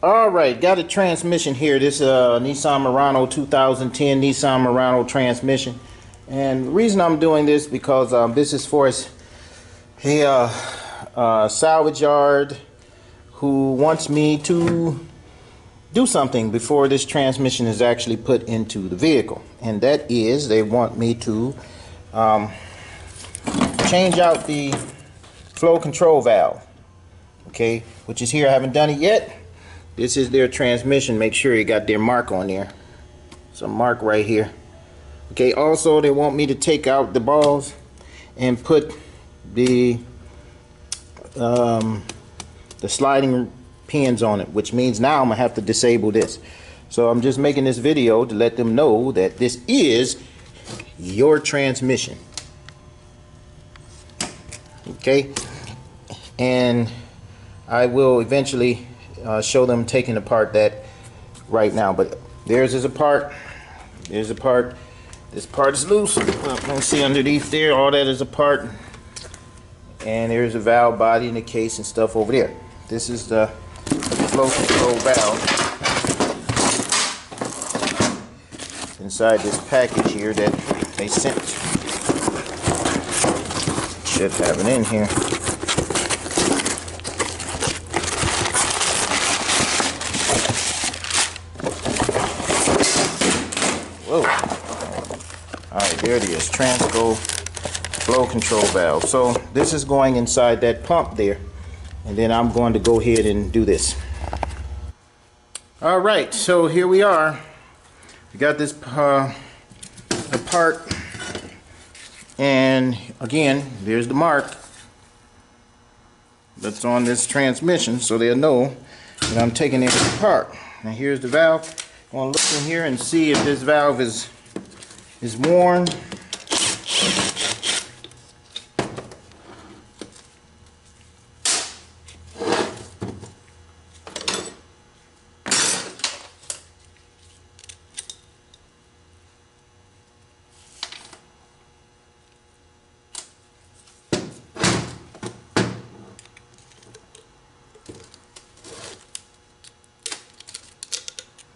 Alright, got a transmission here. This Nissan Murano 2010 Nissan Murano transmission. And the reason I'm doing this because this is for a salvage yard who wants me to do something before this transmission is actually put into the vehicle. And that is, they want me to change out the flow control valve. Okay, which is here. I haven't done it yet. This is their transmission. Make sure you got their mark on there. Some mark right here. Okay, also they want me to take out the balls and put the sliding pins on it, which means now I'm gonna have to disable this. So I'm just making this video to let them know that this is your transmission. Okay, and I will eventually show them taking apart that right now, but theirs is apart. There's a part. This part is loose. Don't see underneath there. All that is apart. And there's a valve body in the case and stuff over there. This is the flow control valve inside this package here that they sent. Should have it in here. Whoa. Alright, there it is. Transco flow control valve. So this is going inside that pump there. And then I'm going to go ahead and do this. Alright, so here we are. We got this apart. And again, there's the mark that's on this transmission, so they'll know that I'm taking it apart. Now here's the valve. I'm going to look in here and see if this valve is worn.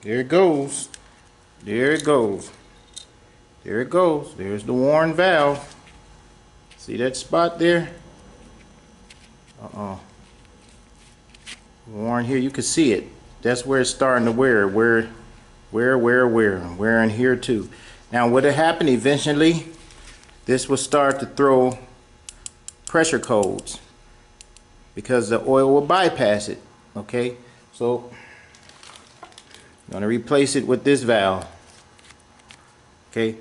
There it goes. There it goes. There it goes. There's the worn valve. See that spot there? Worn here. You can see it. That's where it's starting to wear. Wearing here too. Now what'll happen eventually, this will start to throw pressure codes because the oil will bypass it. Okay, so I'm going to replace it with this valve. Okay,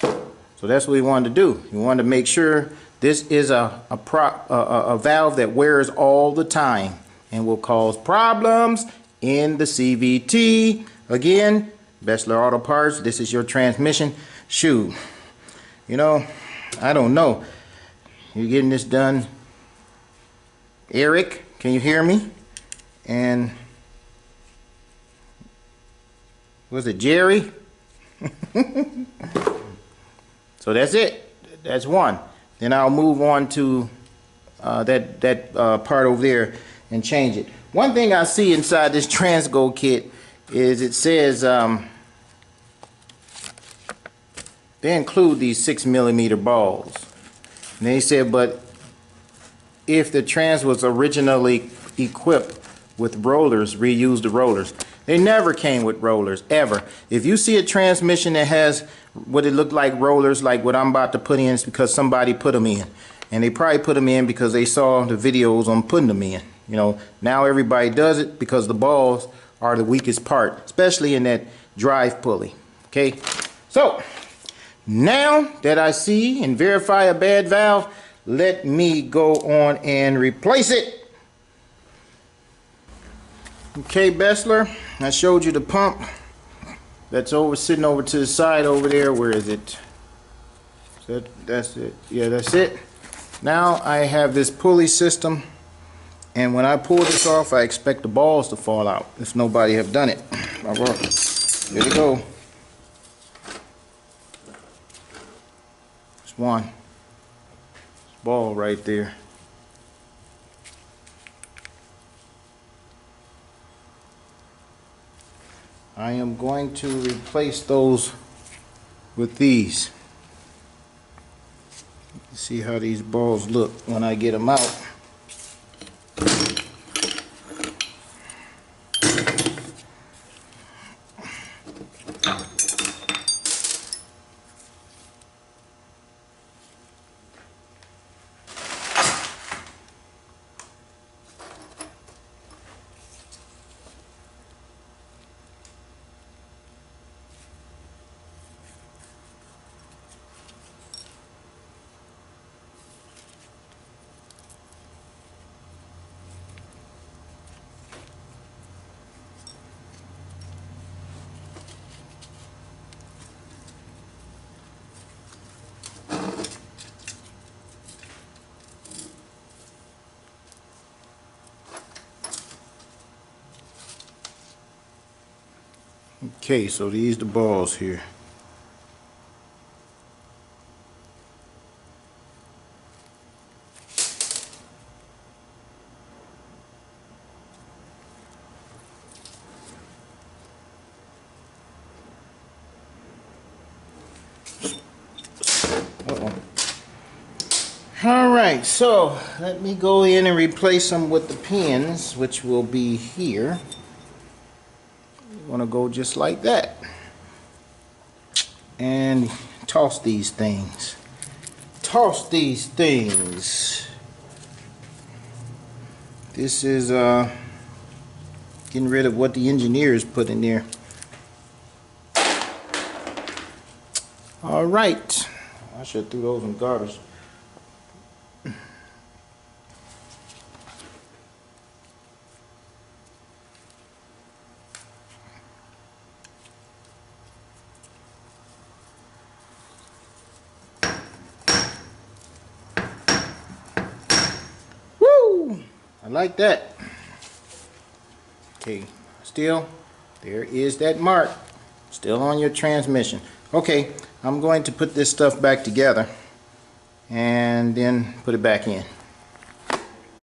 so that's what we wanted to do. We wanted to make sure this is a valve that wears all the time and will cause problems in the CVT. Again, Bessler Auto Parts, this is your transmission. Shoot, you know, I don't know. You're getting this done. Eric, can you hear me? And was it Jerry? So that's it. That's one. Then I'll move on to that part over there and change it. One thing I see inside this Transgo kit is it says they include these 6mm balls. And they said, but if the trans was originally equipped with rollers, reuse the rollers. They never came with rollers, ever. If you see a transmission that has what it looked like rollers, like what I'm about to put in, it's because somebody put them in. And they probably put them in because they saw the videos on putting them in. You know, now everybody does it because the balls are the weakest part, especially in that drive pulley. Okay, so now that I see and verify a bad valve, let me go on and replace it. Okay, Bessler, I showed you the pump that's sitting over to the side over there. Where is it? That's it. Yeah, that's it. Now I have this pulley system, and when I pull this off, I expect the balls to fall out if nobody have done it. There you go. There's one ball right there. I am going to replace those with these. See how these balls look when I get them out. Okay, so these the balls here. Alright, so let me go in and replace them with the pins, which will be here. You want to go just like that. And toss these things. Toss these things. This is getting rid of what the engineers put in there. Alright. I should have threw those in garbage. I like that. Okay, still, there is that mark still on your transmission. Okay, I'm going to put this stuff back together and then put it back in.